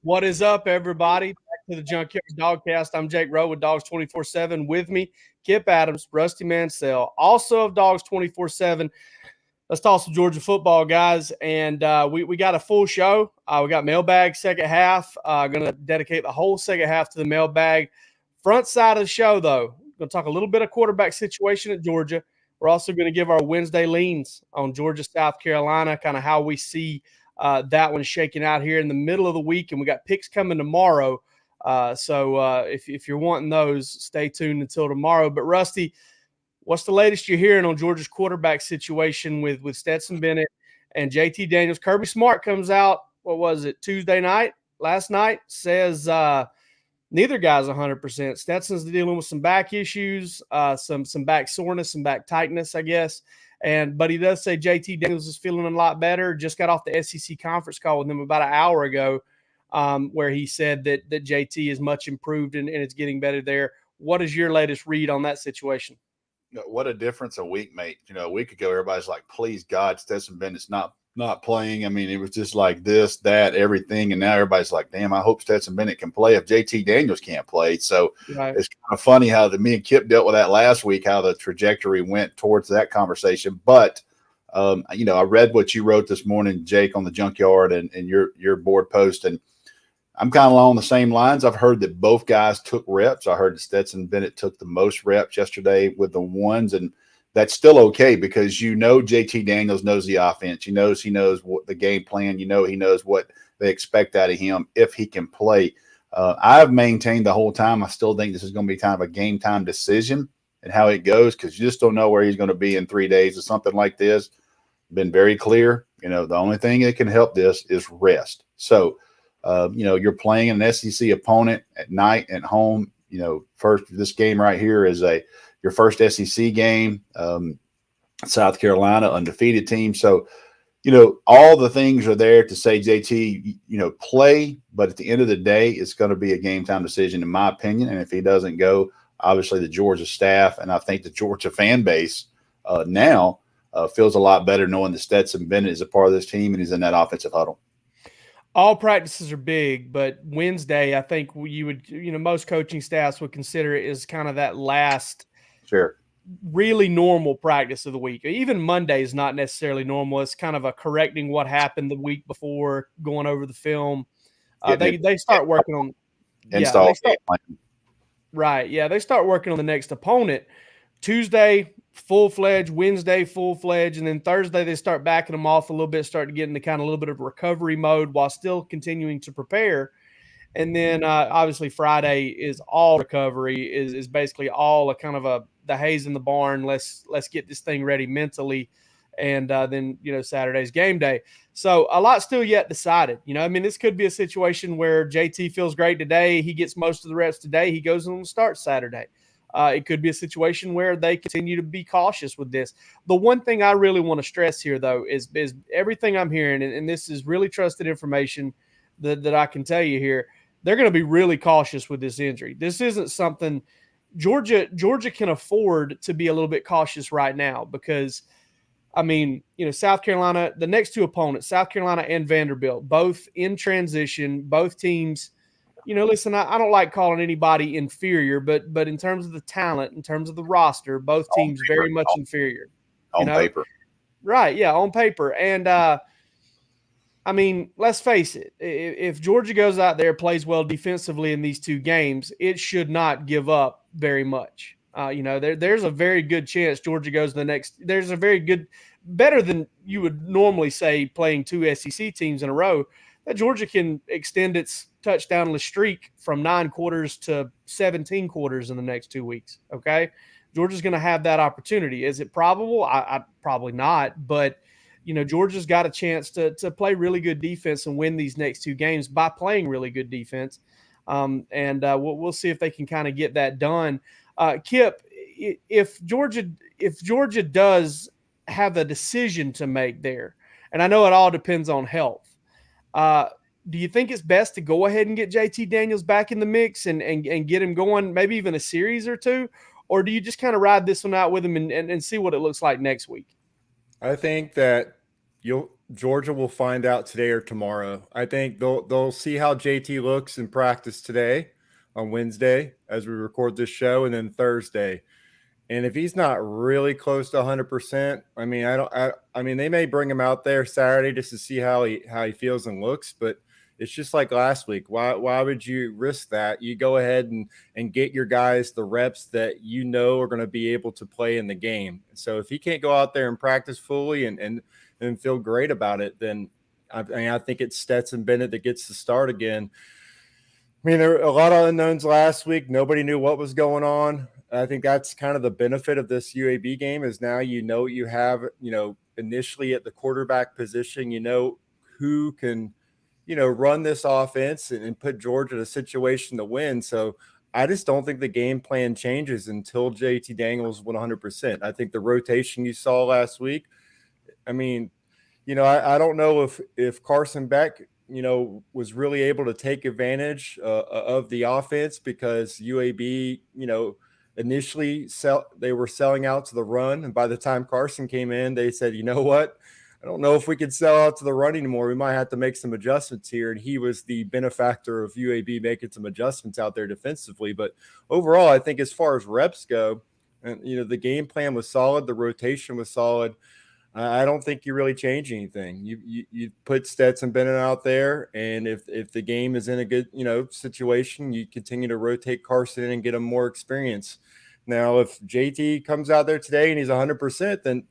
What is up, everybody? Back to the Junkyard Dawgcast. I'm Jake Rowe with Dawgs 24/7. With me, Kip Adams, Rusty Mansell, also of Dawgs 24/7. Let's talk some Georgia football, guys. And we got a full show. We got Mailbag second half. Going to dedicate the whole second half to the Mailbag. Front side of the show, though, going to talk a little bit of quarterback situation at Georgia. We're also going to give our Wednesday leans on Georgia, South Carolina, kind of how we see that one shaking out here in the middle of the week. And we got picks coming tomorrow. So if you're wanting those, stay tuned until tomorrow. But Rusty, what's the latest you're hearing on Georgia's quarterback situation with Stetson Bennett and JT Daniels? Kirby Smart comes out, what was it, last night, says neither guy's 100%. Stetson's dealing with some back issues, some back soreness, some back tightness, I guess. But he does say JT Daniels is feeling a lot better. Just got off the SEC conference call with him about an hour ago, where he said that JT is much improved and it's getting better there. What is your latest read on that situation? What a difference a week made. A week ago, everybody's like, please God, Stetson Bennett's not playing. I mean, it was just like this, that, everything. And now everybody's like, damn, I hope Stetson Bennett can play if JT Daniels can't play. So Right. It's kind of funny how me and Kip dealt with that last week, how the trajectory went towards that conversation. But, I read what you wrote this morning, Jake, on the Junkyard and your board post. And I'm kind of along the same lines. I've heard that both guys took reps. I heard that Stetson Bennett took the most reps yesterday with the ones, and that's still okay because JT Daniels knows the offense. He knows what the game plan. He knows what they expect out of him if he can play. I've maintained the whole time I still think this is going to be kind of a game time decision and how it goes because you just don't know where he's going to be in 3 days or something like this. Been very clear. The only thing that can help this is rest. So, you're playing an SEC opponent at night at home. First, this game right here is your first SEC game. South Carolina, undefeated team. So, all the things are there to say, JT, play. But at the end of the day, it's going to be a game time decision, in my opinion. And if he doesn't go, obviously the Georgia staff and I think the Georgia fan base now feels a lot better knowing that Stetson Bennett is a part of this team and he's in that offensive huddle. All practices are big, but Wednesday, I think you would, most coaching staffs would consider it as kind of that last Sure. really normal practice of the week. Even Monday is not necessarily normal. It's kind of a correcting what happened the week before, going over the film. They start working on right. Yeah, they start working on the next opponent. Tuesday, full-fledged, Wednesday, full-fledged, and then Thursday they start backing them off a little bit, start to get into kind of a little bit of recovery mode while still continuing to prepare. And then obviously Friday is all recovery, is basically all a kind of the haze in the barn. Let's get this thing ready mentally. And then, Saturday's game day. So a lot still yet decided. This could be a situation where JT feels great today. He gets most of the reps today. He goes on to start Saturday. It could be a situation where they continue to be cautious with this. The one thing I really want to stress here, though, is everything I'm hearing, and this is really trusted information that I can tell you here, they're going to be really cautious with this injury. This isn't something Georgia can afford to be a little bit cautious right now because, South Carolina, the next two opponents, South Carolina and Vanderbilt, both in transition, both teams – listen, I don't like calling anybody inferior, but in terms of the talent, in terms of the roster, both teams very much inferior. On paper. Right, yeah, on paper. And, let's face it. If Georgia goes out there, plays well defensively in these two games, it should not give up very much. There's a very good chance Georgia goes the next – there's a very good – better than you would normally say playing two SEC teams in a row, that Georgia can extend its touchdownless streak from 9 quarters to 17 quarters in the next 2 weeks. Okay. Georgia's going to have that opportunity. Is it probable? I probably not, but Georgia's got a chance to play really good defense and win these next 2 games by playing really good defense. We'll see if they can kind of get that done. Kip, if Georgia does have a decision to make there, and I know it all depends on health, do you think it's best to go ahead and get JT Daniels back in the mix and get him going, maybe even a series or two? Or do you just kind of ride this one out with him and see what it looks like next week? I think that Georgia will find out today or tomorrow. I think they'll see how JT looks in practice today on Wednesday as we record this show, and then Thursday. And if he's not really close to 100%, I mean, I mean, they may bring him out there Saturday just to see how he feels and looks, but it's just like last week. Why would you risk that? You go ahead and get your guys the reps that you know are going to be able to play in the game. So if he can't go out there and practice fully and feel great about it, then I think it's Stetson Bennett that gets the start again. I mean, there were a lot of unknowns last week. Nobody knew what was going on. I think that's kind of the benefit of this UAB game is now you know what you have, initially at the quarterback position, who can, run this offense and put Georgia in a situation to win. So I just don't think the game plan changes until JT Daniels 100%. I think the rotation you saw last week, I mean, I don't know if Carson Beck, was really able to take advantage of the offense because UAB, initially they were selling out to the run. And by the time Carson came in, they said, you know what? I don't know if we could sell out to the run anymore. We might have to make some adjustments here. And he was the benefactor of UAB making some adjustments out there defensively. But overall, I think as far as reps go, and the game plan was solid. The rotation was solid. I don't think you really change anything. You put Stetson Bennett out there, and if the game is in a good situation, you continue to rotate Carson and get him more experience. Now, if JT comes out there today and he's 100%, then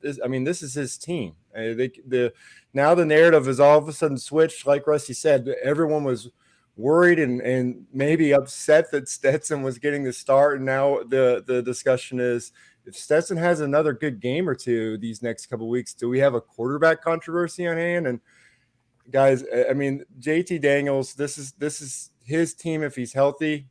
this is his team. Now the narrative is all of a sudden switched. Like Rusty said, everyone was worried and maybe upset that Stetson was getting the start, and now the discussion is, if Stetson has another good game or two these next couple of weeks, do we have a quarterback controversy on hand? And guys, I mean, JT Daniels, this is his team if he's healthy,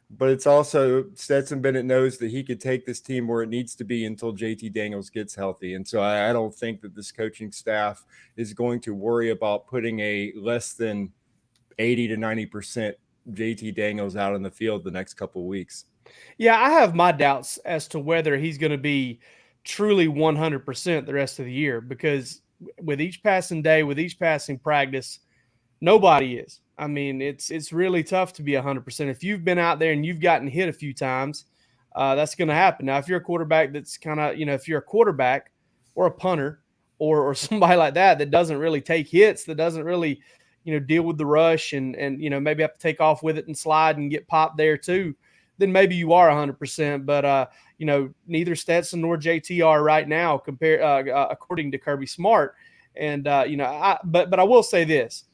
but it's also Stetson Bennett knows that he could take this team where it needs to be until JT Daniels gets healthy. And so I don't think that this coaching staff is going to worry about putting a less than 80 to 90% JT Daniels out in the field the next couple of weeks. Yeah, I have my doubts as to whether he's going to be truly 100% the rest of the year, because with each passing day, with each passing practice, nobody is. I mean, it's really tough to be 100%. If you've been out there and you've gotten hit a few times, that's going to happen. Now, if you're a quarterback that's kind of, if you're a quarterback or a punter or somebody like that doesn't really take hits, that doesn't really, deal with the rush and maybe have to take off with it and slide and get popped there too, then maybe you are 100%. But, neither Stetson nor JT are right now according to Kirby Smart. And, but I will say this.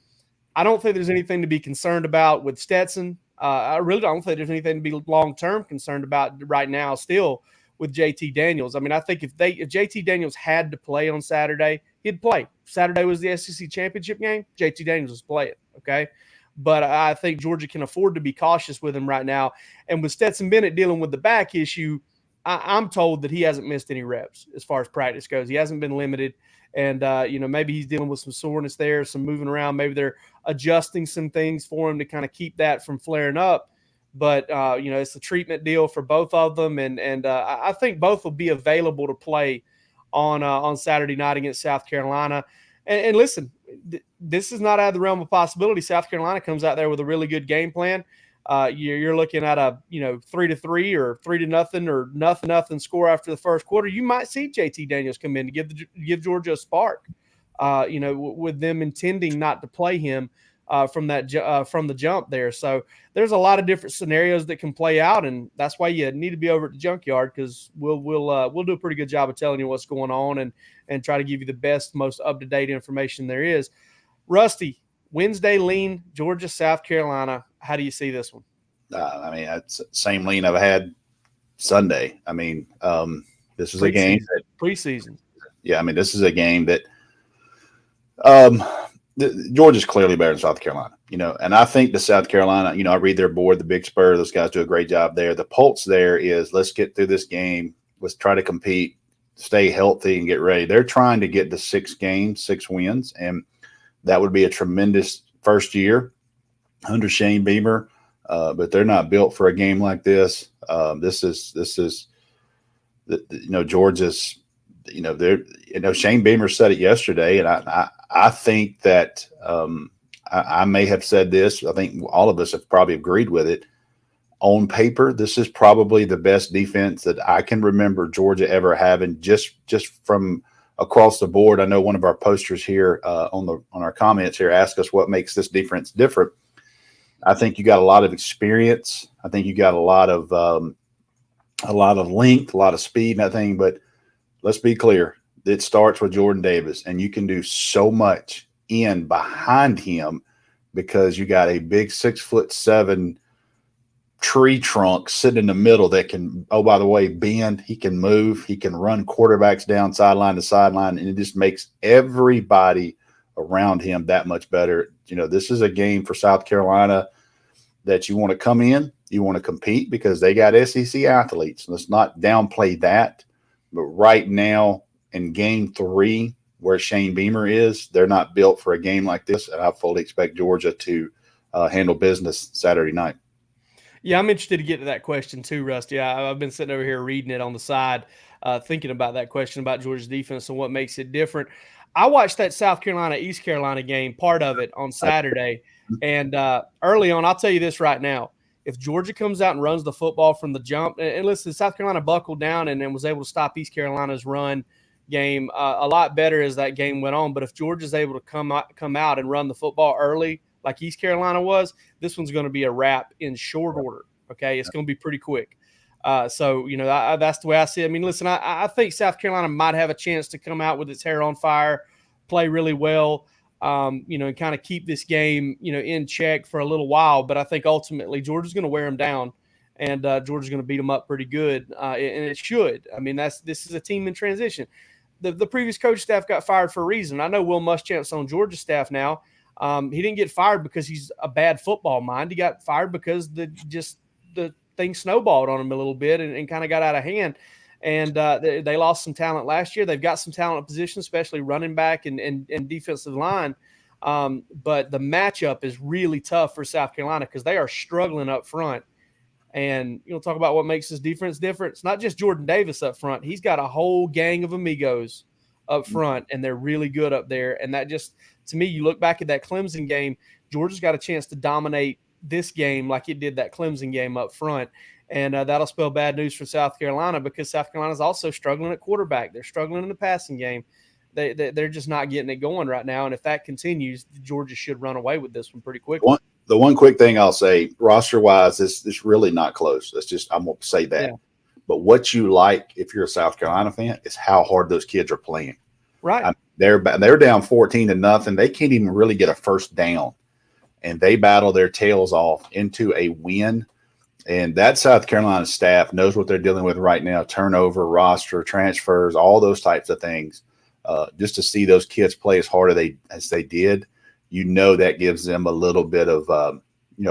I don't think there's anything to be concerned about with Stetson. I really don't think there's anything to be long-term concerned about right now still with JT Daniels. I mean, I think if JT Daniels had to play on Saturday, he'd play. Saturday was the SEC championship game. JT Daniels was playing, okay? But I think Georgia can afford to be cautious with him right now. And with Stetson Bennett dealing with the back issue, I'm told that he hasn't missed any reps as far as practice goes. He hasn't been limited. And, maybe he's dealing with some soreness there, some moving around. Maybe they're adjusting some things for him to kind of keep that from flaring up. But, it's a treatment deal for both of them. And I think both will be available to play on Saturday night against South Carolina. And listen, this is not out of the realm of possibility. South Carolina comes out there with a really good game plan. You're looking at a 3-3 or 3-0 or nothing score after the first quarter. You might see JT Daniels come in to give Georgia a spark. With them intending not to play him from the jump there. So there's a lot of different scenarios that can play out, and that's why you need to be over at the Junkyard, because we'll do a pretty good job of telling you what's going on and try to give you the best, most up-to-date information there is. Rusty, Wednesday lean, Georgia, South Carolina. How do you see this one? It's the same lean I've had Sunday. This is a game that preseason. Yeah, this is a game that Georgia's clearly better than South Carolina, and I think the South Carolina, I read their board, the Big Spur, those guys do a great job there. The pulse there is, let's get through this game. Let's try to compete, stay healthy, and get ready. They're trying to get to 6 games, 6 wins, and that would be a tremendous first year under Shane Beamer. But they're not built for a game like this. This is Georgia's, Shane Beamer said it yesterday, and I think that I may have said this. I think all of us have probably agreed with it. On paper, this is probably the best defense that I can remember Georgia ever having. Just from across the board. I know one of our posters here on our comments here asked us what makes this defense different. I think you got a lot of experience. I think you got a lot of length, a lot of speed and that thing. But let's be clear. It starts with Jordan Davis, and you can do so much in behind him because you got a big 6'7" tree trunk sitting in the middle that can, oh, by the way, bend. He can move. He can run quarterbacks down sideline to sideline, and it just makes everybody around him that much better. You know, this is a game for South Carolina that you want to come in, you want to compete because they got SEC athletes. Let's not downplay that. But right now in game 3, where Shane Beamer is, they're not built for a game like this, and I fully expect Georgia to handle business Saturday night. Yeah, I'm interested to get to that question too, Rusty. I've been sitting over here reading it on the side, thinking about that question about Georgia's defense and what makes it different. I watched that South Carolina-East Carolina game, part of it, on Saturday. And early on, I'll tell you this right now. If Georgia comes out and runs the football from the jump, and listen, South Carolina buckled down and then was able to stop East Carolina's run game a lot better as that game went on. But if Georgia's able to come out and run the football early, like East Carolina was, this one's going to be a wrap in short order. Okay, it's going to be pretty quick. So, you know, that's the way I see it. I mean, listen, I think South Carolina might have a chance to come out with its hair on fire, play really well, you know, and kind of keep this game, you know, in check for a little while. But I think ultimately Georgia's going to wear them down, and Georgia's going to beat them up pretty good, and it should. I mean, this is a team in transition. The previous coach staff got fired for a reason. I know Will Muschamp's on Georgia's staff now. He didn't get fired because he's a bad football mind. He got fired because the thing snowballed on him a little bit and kind of got out of hand. And they lost some talent last year. They've got some talent positions, especially running back and defensive line. But the matchup is really tough for South Carolina because they are struggling up front. And you'll talk about what makes this defense different. It's not just Jordan Davis up front. He's got a whole gang of amigos up front, and they're really good up there. And that just, to me, you look back at that Clemson game, Georgia's got a chance to dominate this game like it did that Clemson game up front. And that'll spell bad news for South Carolina because South Carolina's also struggling at quarterback. They're struggling in the passing game. They're just not getting it going right now. And if that continues, Georgia should run away with this one pretty quickly. The one quick thing I'll say, roster-wise, it's really not close. I'm going to say that. Yeah. But what you like, if you're a South Carolina fan, is how hard those kids are playing. Right. I mean, they're down 14-0. They can't even really get a first down. And they battle their tails off into a win. And that South Carolina staff knows what they're dealing with right now, turnover, roster, transfers, all those types of things. Just to see those kids play as hard as they did, you know that gives them a little bit of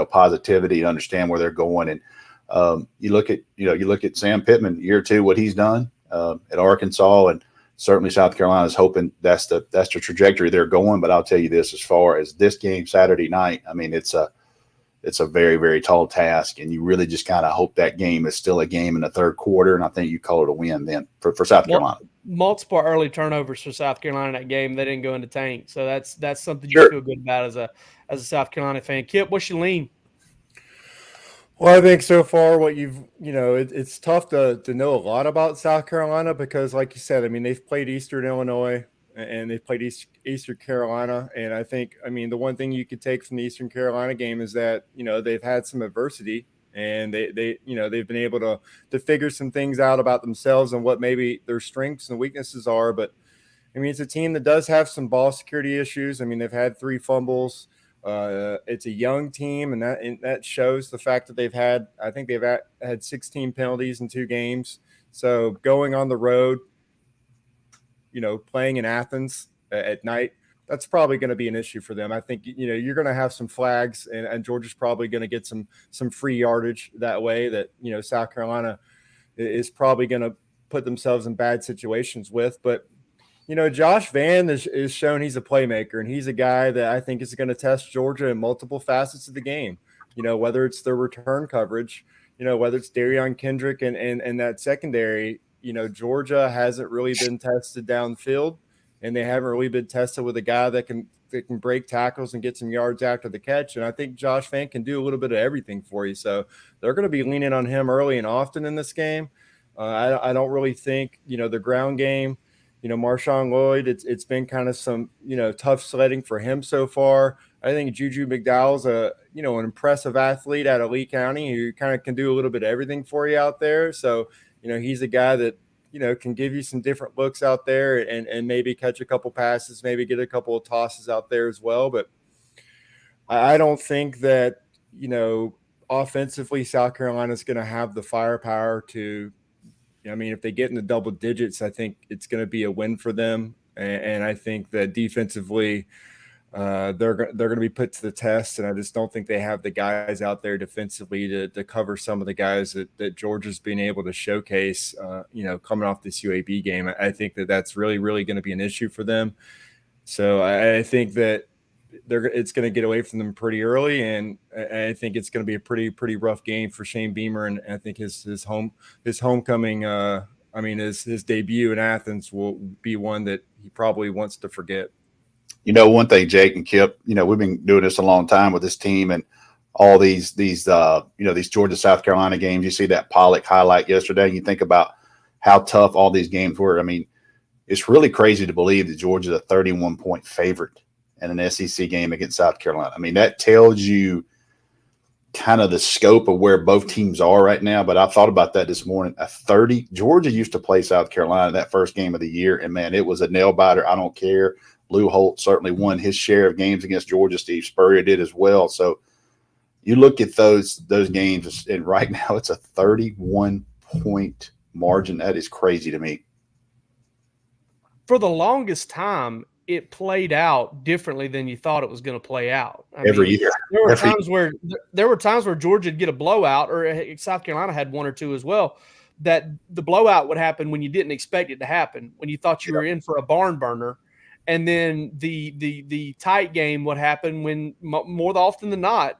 positivity to understand where they're going. And you look at Sam Pittman, year 2, what he's done at Arkansas, and certainly South Carolina is hoping that's the trajectory they're going. But I'll tell you this, as far as this game Saturday night, I mean, it's a very, very tall task, and you really just kind of hope that game is still a game in the third quarter, and I think you call it a win then for South Carolina. Multiple early turnovers for South Carolina in that game. They didn't go into tank, so that's something Sure. you feel good about as a South Carolina fan. Kip, what's your lean? Well, I think so far it's tough to know a lot about South Carolina because, like you said, I mean, they've played Eastern Illinois and they've played Eastern Carolina. And I think, I mean, the one thing you could take from the Eastern Carolina game is that, they've had some adversity and they've been able to figure some things out about themselves and what maybe their strengths and weaknesses are. But I mean, it's a team that does have some ball security issues. I mean, they've had 3 fumbles. It's a young team, and that shows the fact that they've had 16 penalties in 2 games. So going on the road, playing in Athens at night, that's probably going to be an issue for them. I think, you're going to have some flags, and Georgia's probably going to get some free yardage that way that, South Carolina is probably going to put themselves in bad situations with. But, Josh Vann is shown he's a playmaker, and he's a guy that I think is going to test Georgia in multiple facets of the game, whether it's their return coverage, whether it's Darion Kendrick and that secondary. Georgia hasn't really been tested downfield. and they haven't really been tested with a guy that can break tackles and get some yards after the catch. And I think Josh Fant can do a little bit of everything for you. So they're going to be leaning on him early and often in this game. I don't really think, the ground game, Marshawn Lloyd, it's been kind of some, tough sledding for him so far. I think Juju McDowell's an impressive athlete out of Lee County who kind of can do a little bit of everything for you out there. So, he's a guy that, can give you some different looks out there and maybe catch a couple passes, maybe get a couple of tosses out there as well. But I don't think that, offensively, South Carolina is going to have the firepower to, if they get in the double digits, I think it's going to be a win for them. And I think that defensively, they're going to be put to the test, and I just don't think they have the guys out there defensively to cover some of the guys that Georgia's been able to showcase, coming off this UAB game. I think that's really, really going to be an issue for them. So I think that it's going to get away from them pretty early, and I think it's going to be a pretty rough game for Shane Beamer, and I think his homecoming, his debut in Athens will be one that he probably wants to forget. One thing, Jake and Kip, we've been doing this a long time with this team and all these Georgia, South Carolina games. You see that Pollock highlight yesterday, and you think about how tough all these games were. It's really crazy to believe that Georgia's a 31-point favorite in an SEC game against South Carolina. That tells you kind of the scope of where both teams are right now. But I thought about that this morning. Georgia used to play South Carolina that first game of the year, and man, it was a nail biter. I don't care. Lou Holt certainly won his share of games against Georgia. Steve Spurrier did as well. So you look at those games, and right now it's a 31-point margin. That is crazy to me. For the longest time, it played out differently than you thought it was going to play out. Every year. There were times where Georgia would get a blowout, or South Carolina had one or two as well, that the blowout would happen when you didn't expect it to happen, when you thought you were in for a barn burner. And then the tight game would happen when more often than not,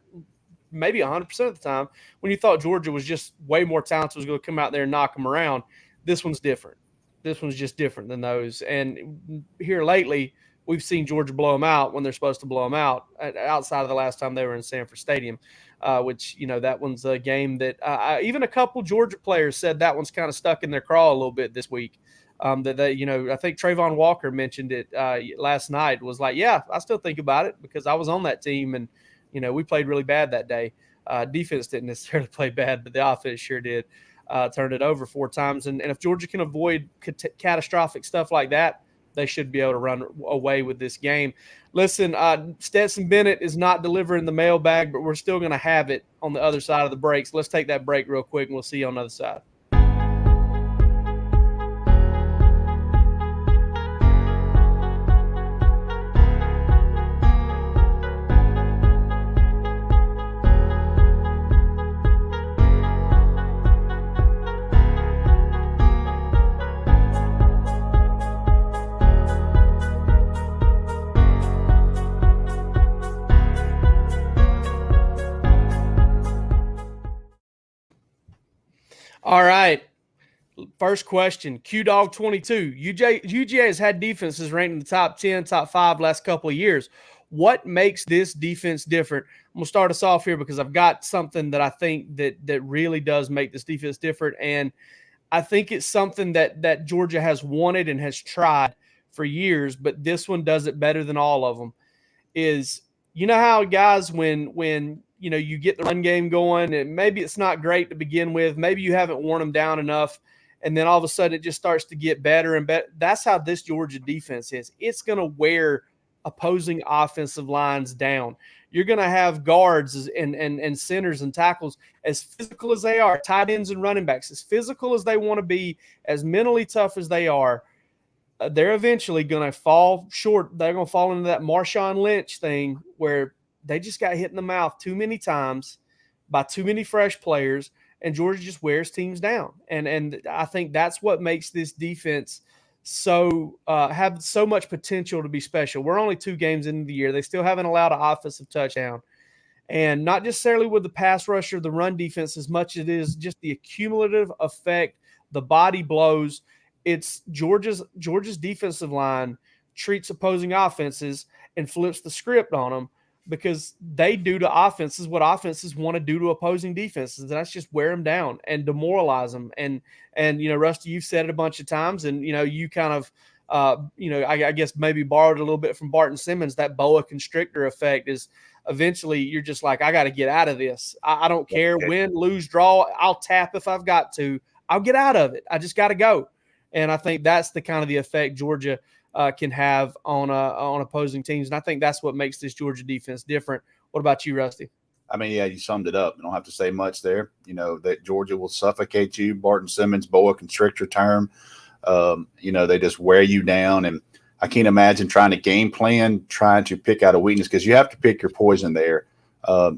maybe 100% of the time, when you thought Georgia was just way more talented, was going to come out there and knock them around. This one's different. This one's just different than those. And here lately, we've seen Georgia blow them out when they're supposed to blow them out, outside of the last time they were in Sanford Stadium, which, that one's a game that even a couple Georgia players said that one's kind of stuck in their craw a little bit this week. I think Trayvon Walker mentioned it last night, was like, yeah, I still think about it because I was on that team and, we played really bad that day. Defense didn't necessarily play bad, but the offense sure did. Turned it over 4 times. And if Georgia can avoid catastrophic stuff like that, they should be able to run away with this game. Listen, Stetson Bennett is not delivering the mailbag, but we're still going to have it on the other side of the break. So let's take that break real quick, and we'll see you on the other side. All right. First question, QDawg22. UGA has had defenses ranked in the top 10, top 5 last couple of years. What makes this defense different? I'm going to start us off here because I've got something that I think that really does make this defense different. And I think it's something that Georgia has wanted and has tried for years, but this one does it better than all of them. Is, how guys, when you get the run game going, and maybe it's not great to begin with. Maybe you haven't worn them down enough, and then all of a sudden it just starts to get better and better. That's how this Georgia defense is. It's going to wear opposing offensive lines down. You're going to have guards and centers and tackles as physical as they are, tight ends and running backs, as physical as they want to be, as mentally tough as they are. They're eventually going to fall short. They're going to fall into that Marshawn Lynch thing where they just got hit in the mouth too many times by too many fresh players, and Georgia just wears teams down. And I think that's what makes this defense have so much potential to be special. We're only 2 games into the year. They still haven't allowed an offensive touchdown. And not necessarily with the pass rush or the run defense as much as it is just the accumulative effect, the body blows. It's Georgia's defensive line treats opposing offenses and flips the script on them, because they do to offenses what offenses want to do to opposing defenses. And that's just wear them down and demoralize them. And Rusty, you've said it a bunch of times, and, you kind of, I guess maybe borrowed a little bit from Barton Simmons. That boa constrictor effect is eventually you're just like, I got to get out of this. I don't care, win, lose, draw. I'll tap if I've got to. I'll get out of it. I just got to go. And I think that's the kind of the effect Georgia can have on opposing teams. And I think that's what makes this Georgia defense different. What about you, Rusty? I mean, yeah, you summed it up. You don't have to say much there. That Georgia will suffocate you. Barton Simmons, boa constrictor term. They just wear you down. And I can't imagine trying to game plan, trying to pick out a weakness, because you have to pick your poison there.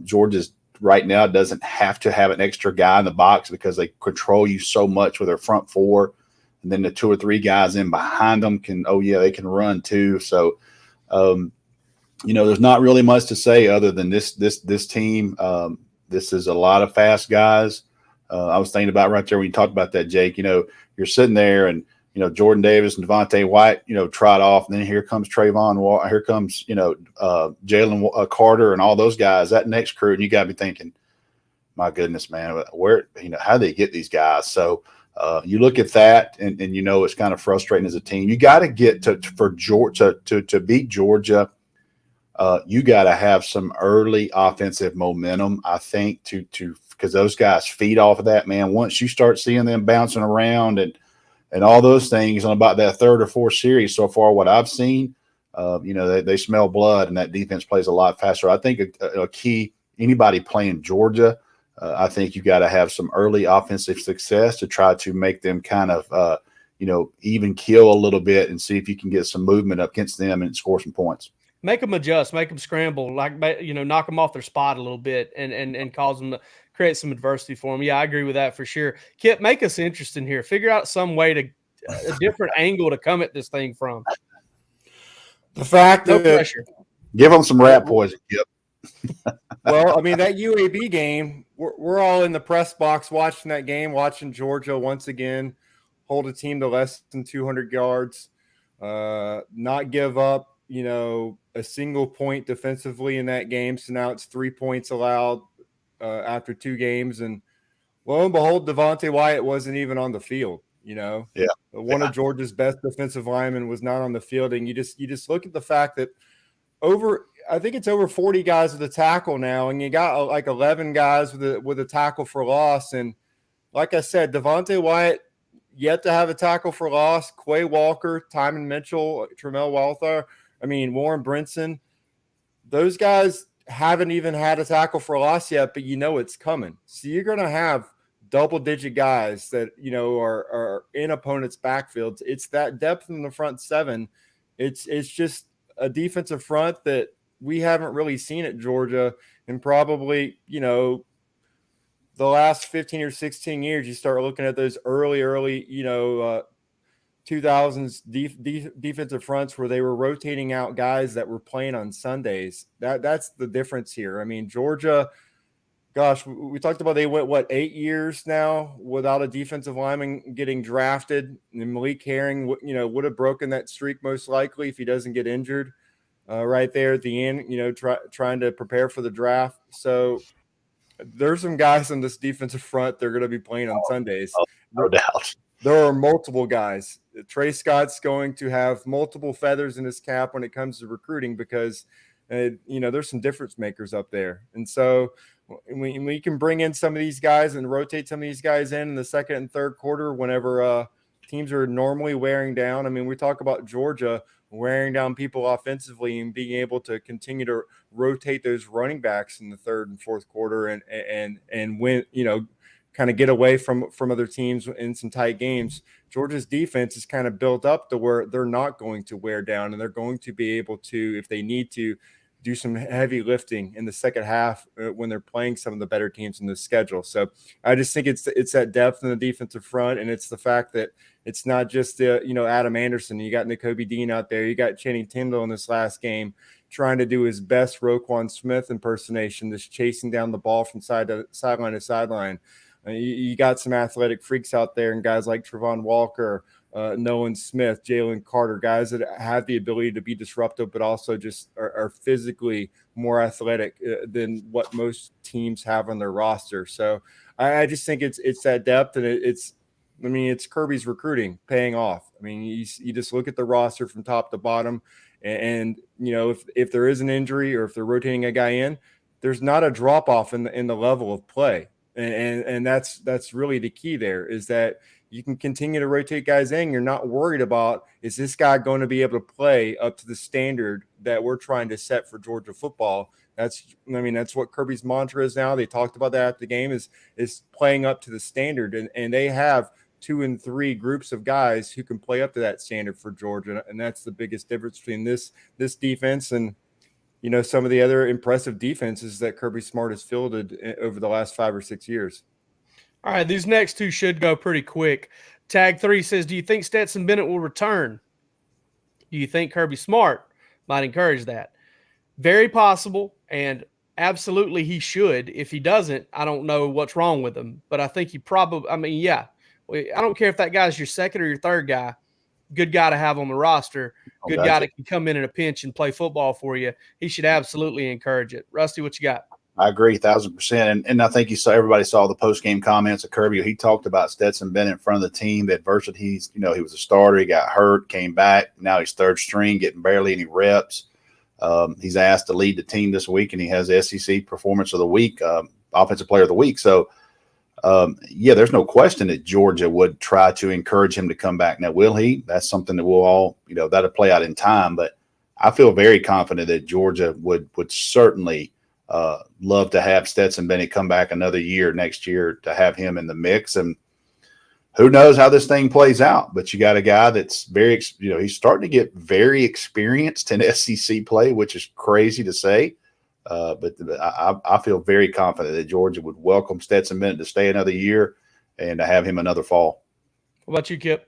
Georgia's right now doesn't have to have an extra guy in the box because they control you so much with their front four. And then the 2 or 3 guys in behind them they can run too. So, there's not really much to say other than this team. This is a lot of fast guys. I was thinking about right there when you talked about that, Jake. You're sitting there and, Jordan Davis and Devontae White, trot off. And then here comes Trayvon. Here comes, Jalen Carter and all those guys, that next crew. And you got to be thinking, my goodness, man, where, how do they get these guys? So, you look at that and it's kind of frustrating as a team. You got to get for Georgia to beat Georgia. You got to have some early offensive momentum, I think, because those guys feed off of that, man. Once you start seeing them bouncing around and all those things on about that 3rd or 4th series so far, what I've seen, they smell blood and that defense plays a lot faster. I think a key, anybody playing Georgia, I think you got to have some early offensive success to try to make them kind of, even kill a little bit and see if you can get some movement up against them and score some points. Make them adjust, make them scramble, knock them off their spot a little bit and cause them to create some adversity for them. Yeah, I agree with that for sure. Kip, make us interesting here. Figure out some way a different angle to come at this thing from. The fact no that pressure. Give them some rat poison, Kip. Well, I mean, that UAB game, we're all in the press box watching that game, watching Georgia once again hold a team to less than 200 yards, not give up, a single point defensively in that game. So now it's 3 points allowed after 2 games. And lo and behold, Devontae Wyatt wasn't even on the field, Yeah. One of Georgia's best defensive linemen was not on the field. And you just look at the fact that I think it's over 40 guys with a tackle now, and you got like 11 guys with a tackle for loss. And like I said, Devontae Wyatt yet to have a tackle for loss. Quay Walker, Timon Mitchell, Tramel Walther, Warren Brinson, those guys haven't even had a tackle for loss yet, but it's coming. So you're going to have double-digit guys that, are in opponents' backfields. It's that depth in the front 7. It's just a defensive front that we haven't really seen at Georgia in probably, the last 15 or 16 years. You start looking at those early, 2000s defensive fronts where they were rotating out guys that were playing on Sundays. That's the difference here. Georgia, gosh, we talked about they went, 8 years now without a defensive lineman getting drafted. And Malik Herring, would have broken that streak most likely if he doesn't get injured right there at the end, trying to prepare for the draft. So there's some guys on this defensive front they're going to be playing on Sundays. No doubt. There are multiple guys. Trey Scott's going to have multiple feathers in his cap when it comes to recruiting because, there's some difference makers up there. And so we can bring in some of these guys and rotate some of these guys in the second and third quarter whenever teams are normally wearing down. We talk about Georgia wearing down people offensively and being able to continue to rotate those running backs in the third and fourth quarter and win, kind of get away from other teams in some tight games. Georgia's defense is kind of built up to where they're not going to wear down and they're going to be able to, if they need to, do some heavy lifting in the second half when they're playing some of the better teams in the schedule. So I just think it's that depth in the defensive front, and it's the fact that it's not just Adam Anderson. You got Nakobe Dean out there. You got Channing Tindall in this last game trying to do his best Roquan Smith impersonation, just chasing down the ball from sideline to sideline. You got some athletic freaks out there and guys like Trevon Walker, Nolan Smith, Jalen Carter, guys that have the ability to be disruptive, but also just are physically more athletic than what most teams have on their roster. So I just think it's that depth, and it's Kirby's recruiting paying off. I mean, you just look at the roster from top to bottom, and if there is an injury or if they're rotating a guy in, there's not a drop off in the level of play, and that's really the key there, is that you can continue to rotate guys in. You're not worried about, is this guy going to be able to play up to the standard that we're trying to set for Georgia football. That's what Kirby's mantra is now. They talked about that at the game, is playing up to the standard, and they have 2 and 3 groups of guys who can play up to that standard for Georgia, and that's the biggest difference between this defense and some of the other impressive defenses that Kirby Smart has fielded over the last 5 or 6 years. All right, these next two should go pretty quick. Tag 3 says, do you think Stetson Bennett will return? Do you think Kirby Smart might encourage that? Very possible, and absolutely he should. If he doesn't, I don't know what's wrong with him. But I think he probably – I don't care if that guy's your second or your third guy. Good guy to have on the roster. Good guy that can come in a pinch and play football for you. He should absolutely encourage it. Rusty, what you got? I agree 1,000%. And I think everybody saw the post-game comments of Kirby. He talked about Stetson Bennett in front of the team, the adversity. He was a starter. He got hurt, came back. Now he's third string, getting barely any reps. He's asked to lead the team this week, and he has SEC Performance of the Week, Offensive Player of the Week. So, there's no question that Georgia would try to encourage him to come back. Now, will he? That's something that we'll all, that'll play out in time. But I feel very confident that Georgia would certainly love to have Stetson Bennett come back another year next year, to have him in the mix. And who knows how this thing plays out, but you got a guy that's he's starting to get very experienced in SEC play, which is crazy to say. But I feel very confident that Georgia would welcome Stetson Bennett to stay another year and to have him another fall. What about you, Kip?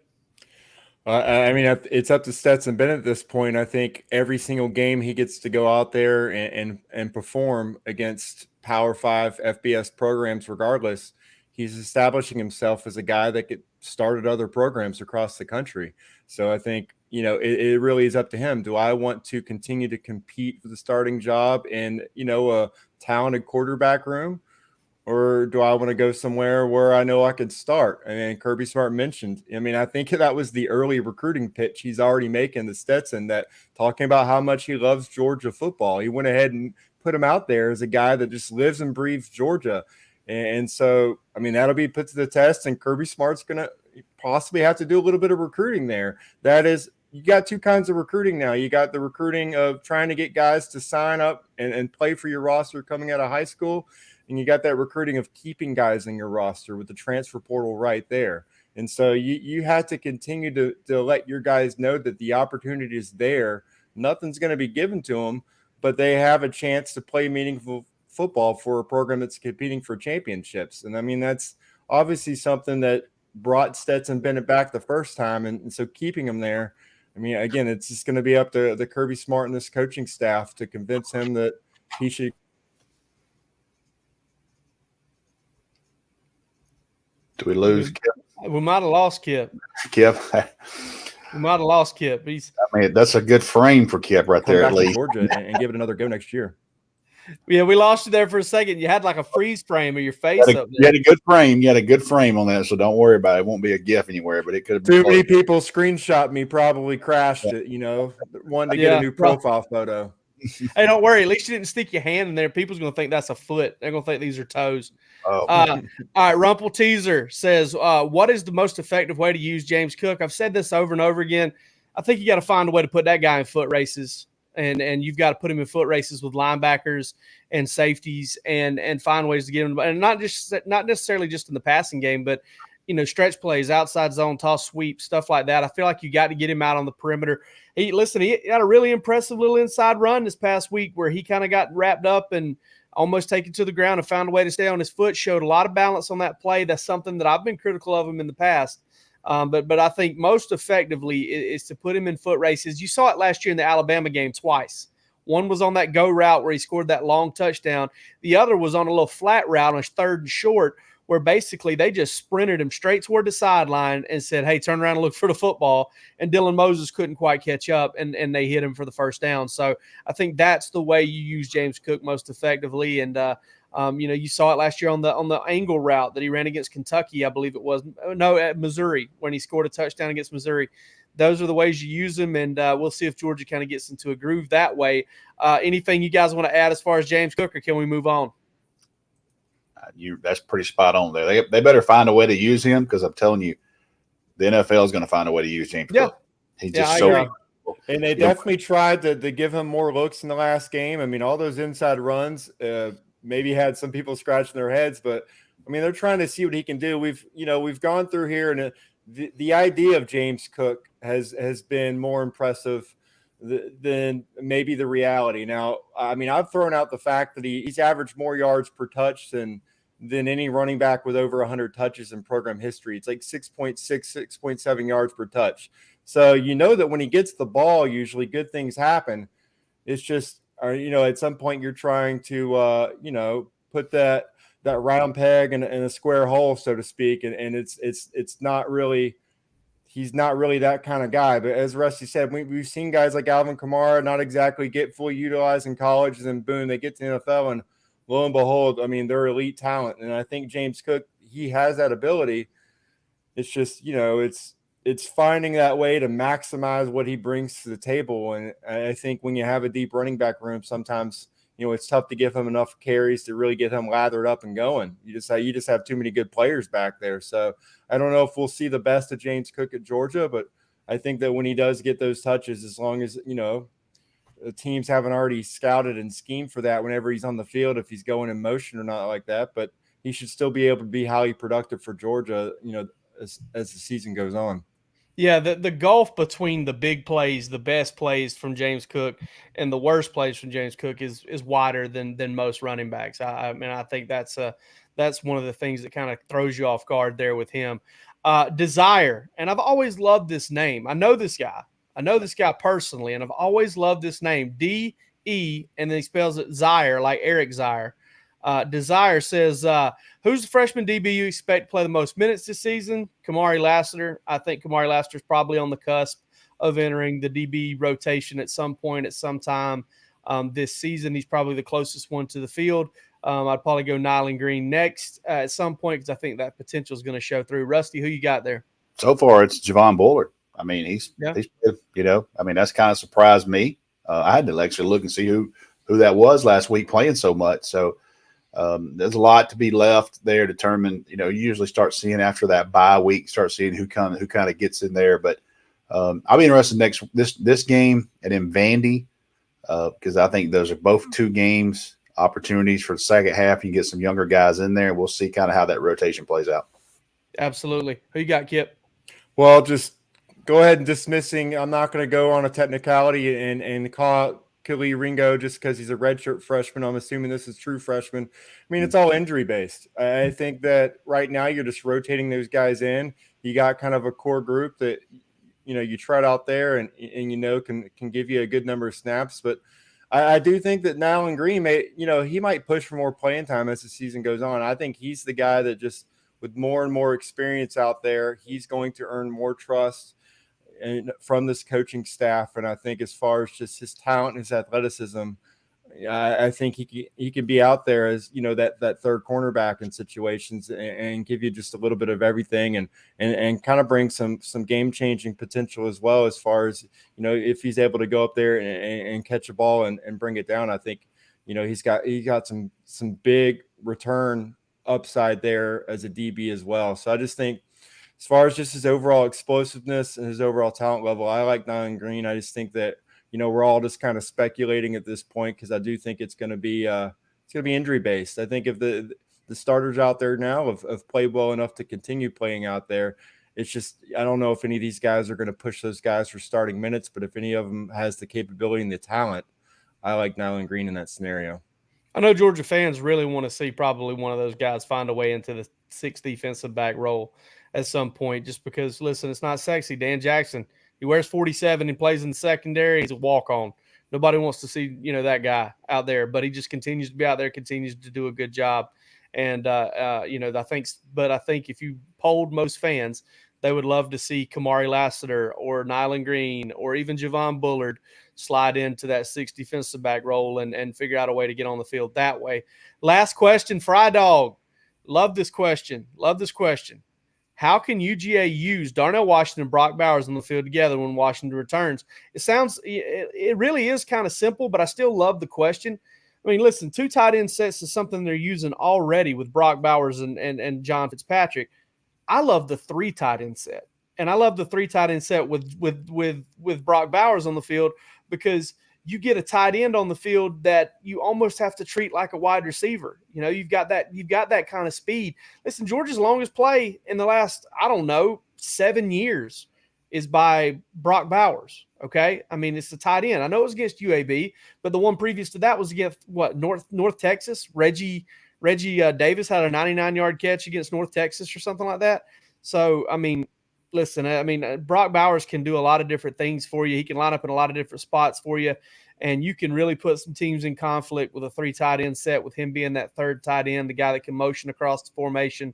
It's up to Stetson Bennett at this point. I think every single game he gets to go out there and perform against Power 5 FBS programs, regardless, he's establishing himself as a guy that could start at other programs across the country. So I think, it really is up to him. Do I want to continue to compete for the starting job in, a talented quarterback room? Or do I want to go somewhere where I know I could start? And Kirby Smart mentioned, I think that was the early recruiting pitch he's already making to Stetson, that talking about how much he loves Georgia football. He went ahead and put him out there as a guy that just lives and breathes Georgia. And so, that'll be put to the test, and Kirby Smart's going to possibly have to do a little bit of recruiting there. That is, you got 2 kinds of recruiting now. You got the recruiting of trying to get guys to sign up and play for your roster coming out of high school. And you got that recruiting of keeping guys in your roster with the transfer portal right there. And so you had to continue to let your guys know that the opportunity is there. Nothing's going to be given to them, but they have a chance to play meaningful football for a program that's competing for championships. And that's obviously something that brought Stetson Bennett back the first time. And so keeping him there, again, it's just going to be up to the Kirby Smart and this coaching staff to convince him that he should. Do we lose Kip? We might have lost Kip. Kip. We might have lost Kip. That's a good frame for Kip right there, at least. Georgia and give it another go next year. Yeah, we lost you there for a second. You had like a freeze frame of your face up there. You had a good frame. You had a good frame on that, so don't worry about it. It won't be a GIF anywhere, but it could have been. Too many people screenshot me, probably crashed it, wanting to get a new profile photo. Hey, don't worry. At least you didn't stick your hand in there. People's going to think that's a foot. They're going to think these are toes. Oh. All right, Rumple Teaser says, what is the most effective way to use James Cook? I've said this over and over again. I think you got to find a way to put that guy in foot races, and you've got to put him in foot races with linebackers and safeties, and find ways to get him, and not necessarily just in the passing game, but stretch plays, outside zone, toss sweep, stuff like that. I feel like you got to get him out on the perimeter. He had a really impressive little inside run this past week where he kind of got wrapped up and almost taken to the ground and found a way to stay on his foot, showed a lot of balance on that play. That's something that I've been critical of him in the past. But I think most effectively is to put him in foot races. You saw it last year in the Alabama game twice. One was on that go route where he scored that long touchdown. The other was on a little flat route on his 3rd and short where basically they just sprinted him straight toward the sideline and said, hey, turn around and look for the football. And Dylan Moses couldn't quite catch up, and they hit him for the first down. So I think that's the way you use James Cook most effectively. And, you saw it last year on the angle route that he ran against Kentucky, I believe it was. No, at Missouri, when he scored a touchdown against Missouri. Those are the ways you use them, and we'll see if Georgia kind of gets into a groove that way. Anything you guys want to add as far as James Cook, or can we move on? That's pretty spot on there. They better find a way to use him, because I'm telling you, the NFL is going to find a way to use James Cook. He's just so. And they definitely tried to give him more looks in the last game. I mean, all those inside runs maybe had some people scratching their heads, but I mean, they're trying to see what he can do. We've gone through here, and the idea of James Cook has been more impressive than maybe the reality. Now, I mean, I've thrown out the fact that he's averaged more yards per touch than any running back with over 100 touches in program history. It's like 6.6, 6.7 yards per touch. So that when he gets the ball, usually good things happen. It's just, at some point you're trying to, put that round peg in a square hole, so to speak. And it's not really, he's not really that kind of guy. But as Rusty said, we've seen guys like Alvin Kamara not exactly get fully utilized in college, and then boom, they get to the NFL, and lo and behold, I mean, they're elite talent. And I think James Cook, he has that ability. It's just, it's finding that way to maximize what he brings to the table. And I think when you have a deep running back room, sometimes, it's tough to give him enough carries to really get him lathered up and going. You just have too many good players back there. So I don't know if we'll see the best of James Cook at Georgia, but I think that when he does get those touches, as long as, the teams haven't already scouted and schemed for that whenever he's on the field, if he's going in motion or not like that, but he should still be able to be highly productive for Georgia, as the season goes on. Yeah, the gulf between the big plays, the best plays from James Cook, and the worst plays from James Cook is wider than most running backs. I mean, I think that's one of the things that kind of throws you off guard there with him. Desire, and I've always loved this name. I know this guy personally, and I've always loved this name. D-E, and then he spells it Zaire, like Eric Zaire. Desire says, who's the freshman DB you expect to play the most minutes this season? Kamari Lassiter. I think Kamari Lassiter is probably on the cusp of entering the DB rotation at some point, at some time this season. He's probably the closest one to the field. I'd probably go Nyland Green next at some point, because I think that potential is going to show through. Rusty, who you got there? So far, it's Javon Bullard. I mean, he's that's kind of surprised me. I had to actually look and see who that was last week playing so much. So there's a lot to be left there to determine. You usually start seeing after that bye week, start seeing who kind of gets in there. But I'll be interested this game and in Vandy, because I think those are both two games opportunities for the second half. You can get some younger guys in there, and we'll see kind of how that rotation plays out. Absolutely. Who you got, Kip? Well, just go ahead and dismissing. I'm not going to go on a technicality and call out Kili Ringo just because he's a redshirt freshman. I'm assuming this is true freshman. I mean, it's all injury based. I think that right now you're just rotating those guys in. You got kind of a core group that you trot out there and can give you a good number of snaps. But I do think that Nyland Green he might push for more playing time as the season goes on. I think he's the guy that just, with more and more experience out there, he's going to earn more trust from this coaching staff. And I think as far as just his talent and his athleticism, I think he could be out there as, that third cornerback in situations and give you just a little bit of everything and kind of bring some game-changing potential as well, as far as, if he's able to go up there and catch a ball and bring it down. I think, he's got some big return upside there as a DB as well. So I just think, as far as just his overall explosiveness and his overall talent level, I like Nyland Green. I just think that, we're all just kind of speculating at this point, because I do think it's going to be injury based. I think if the starters out there now have played well enough to continue playing out there, it's just, I don't know if any of these guys are going to push those guys for starting minutes, but if any of them has the capability and the talent, I like Nyland Green in that scenario. I know Georgia fans really want to see probably one of those guys find a way into the sixth defensive back role at some point, just because, listen, it's not sexy. Dan Jackson, he wears 47 and plays in the secondary. He's a walk-on. Nobody wants to see, that guy out there, but he just continues to be out there, continues to do a good job. And I think if you polled most fans, they would love to see Kamari Lassiter or Nyland Green or even Javon Bullard slide into that 6 defensive back role and figure out a way to get on the field that way. Last question, Fry Dog. Love this question. How can UGA use Darnell Washington and Brock Bowers on the field together when Washington returns? It really is kind of simple, but I still love the question. I mean, listen, 2 tight end sets is something they're using already with Brock Bowers and John Fitzpatrick. I love the 3 tight end set, and I love the 3 tight end set with Brock Bowers on the field, because you get a tight end on the field that you almost have to treat like a wide receiver. You've got that kind of speed. Listen, Georgia's longest play in the last, 7 years is by Brock Bowers. Okay. I mean, it's the tight end. I know it was against UAB, but the one previous to that was against North Texas. Reggie Davis had a 99-yard catch against North Texas or something like that. So, I mean, listen, Brock Bowers can do a lot of different things for you. He can line up in a lot of different spots for you, and you can really put some teams in conflict with a 3 tight end set, with him being that 3rd tight end, the guy that can motion across the formation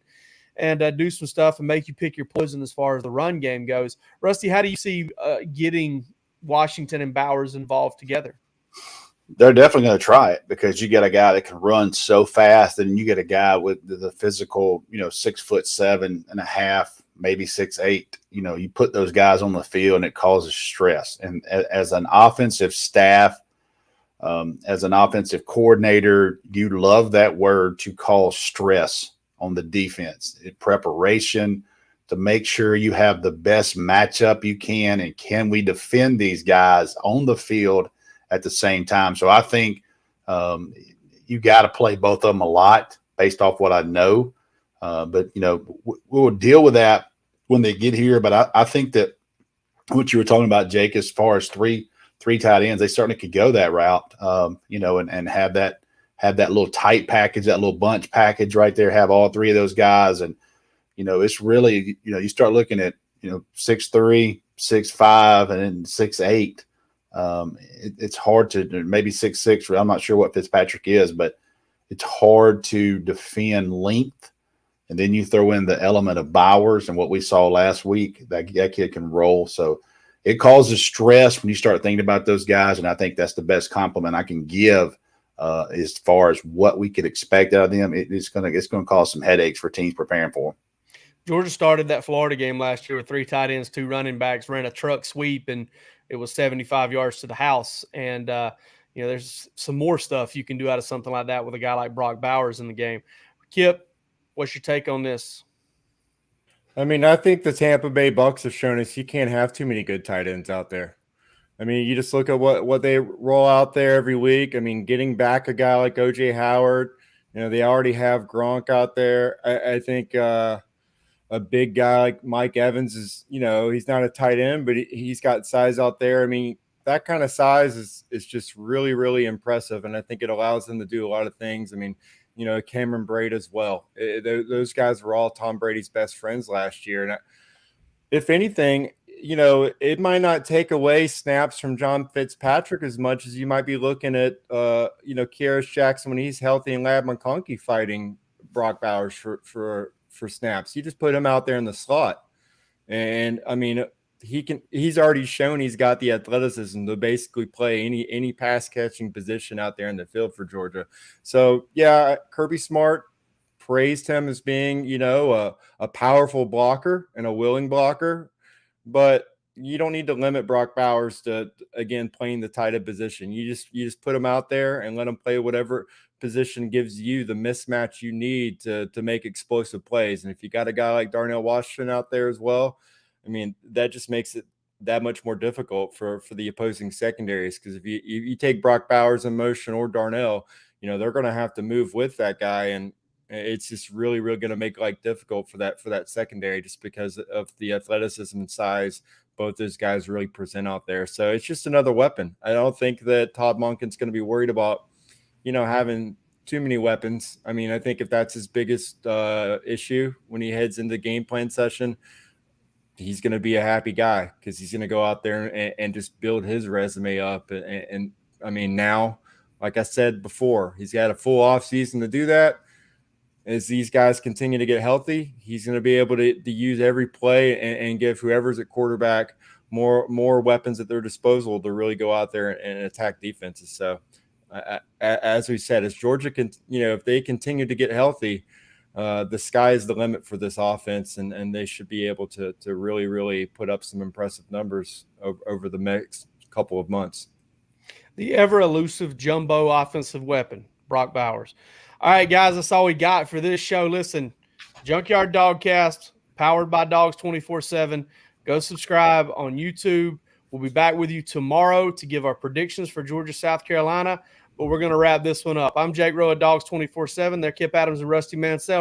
and do some stuff and make you pick your poison as far as the run game goes. Rusty, how do you see getting Washington and Bowers involved together? They're definitely going to try it, because you get a guy that can run so fast, and you get a guy with the physical, 6'7.5", maybe 6'8". You put those guys on the field and it causes stress. And as an offensive staff, as an offensive coordinator, you love that word, to cause stress on the defense in preparation, to make sure you have the best matchup you can. And can we defend these guys on the field at the same time? So I think you got to play both of them a lot based off what I know. But we'll deal with that when they get here. But I think that what you were talking about, Jake, as far as three tight ends, they certainly could go that route, and have that little tight package, that little bunch package right there, have all 3 of those guys. And, it's really, you start looking at, 6'3", 6'5", and then 6'8". It's hard to, maybe 6'6". I'm not sure what Fitzpatrick is, but it's hard to defend length. And then you throw in the element of Bowers and what we saw last week, that kid can roll. So it causes stress when you start thinking about those guys. And I think that's the best compliment I can give as far as what we could expect out of them. It's going to cause some headaches for teams preparing for them. Georgia started that Florida game last year with 3 tight ends, 2 running backs, ran a truck sweep, and it was 75 yards to the house. And, there's some more stuff you can do out of something like that with a guy like Brock Bowers in the game. Kip, what's your take on this? I think the Tampa Bay Bucks have shown us you can't have too many good tight ends out there. You just look at what they roll out there every week. Getting back a guy like O.J. Howard, they already have Gronk out there. I think a big guy like Mike Evans is, he's not a tight end, but he's got size out there. That kind of size is just really, really impressive. And I think it allows them to do a lot of things. Cameron Braid as well. Those guys were all Tom Brady's best friends last year. And if anything, it might not take away snaps from John Fitzpatrick as much as you might be looking at, Kearis Jackson when he's healthy and Lab McConkey fighting Brock Bowers for snaps. You just put him out there in the slot. And he's already shown he's got the athleticism to basically play any pass catching position out there in the field for Georgia. So yeah, Kirby Smart praised him as being, a powerful blocker and a willing blocker, but you don't need to limit Brock Bowers to, again, playing the tight end position. You just put him out there and let him play whatever position gives you the mismatch you need to make explosive plays. And if you got a guy like Darnell Washington out there as well, that just makes it that much more difficult for the opposing secondaries. Because if you take Brock Bowers in motion or Darnell, they're going to have to move with that guy, and it's just really, really going to make life difficult for that secondary, just because of the athleticism and size both those guys really present out there. So it's just another weapon. I don't think that Todd Monken's going to be worried about, having too many weapons. I think if that's his biggest issue when he heads into game plan session, he's going to be a happy guy, because he's going to go out there and just build his resume up. And now, like I said before, he's got a full off season to do that. as these guys continue to get healthy, he's going to be able to use every play and give whoever's at quarterback more weapons at their disposal to really go out there and attack defenses. So as we said, as Georgia can, if they continue to get healthy, the sky is the limit for this offense, and they should be able to really, really put up some impressive numbers over the next couple of months. The ever elusive jumbo offensive weapon, Brock Bowers. All right, guys, that's all we got for this show. Listen, Junkyard Dawgcast, powered by Dawgs 24/7. Go subscribe on YouTube. We'll be back with you tomorrow to give our predictions for Georgia, South Carolina, but we're going to wrap this one up. I'm Jake Rowe at Dawgs 24/7. They're Kip Adams and Rusty Mansell.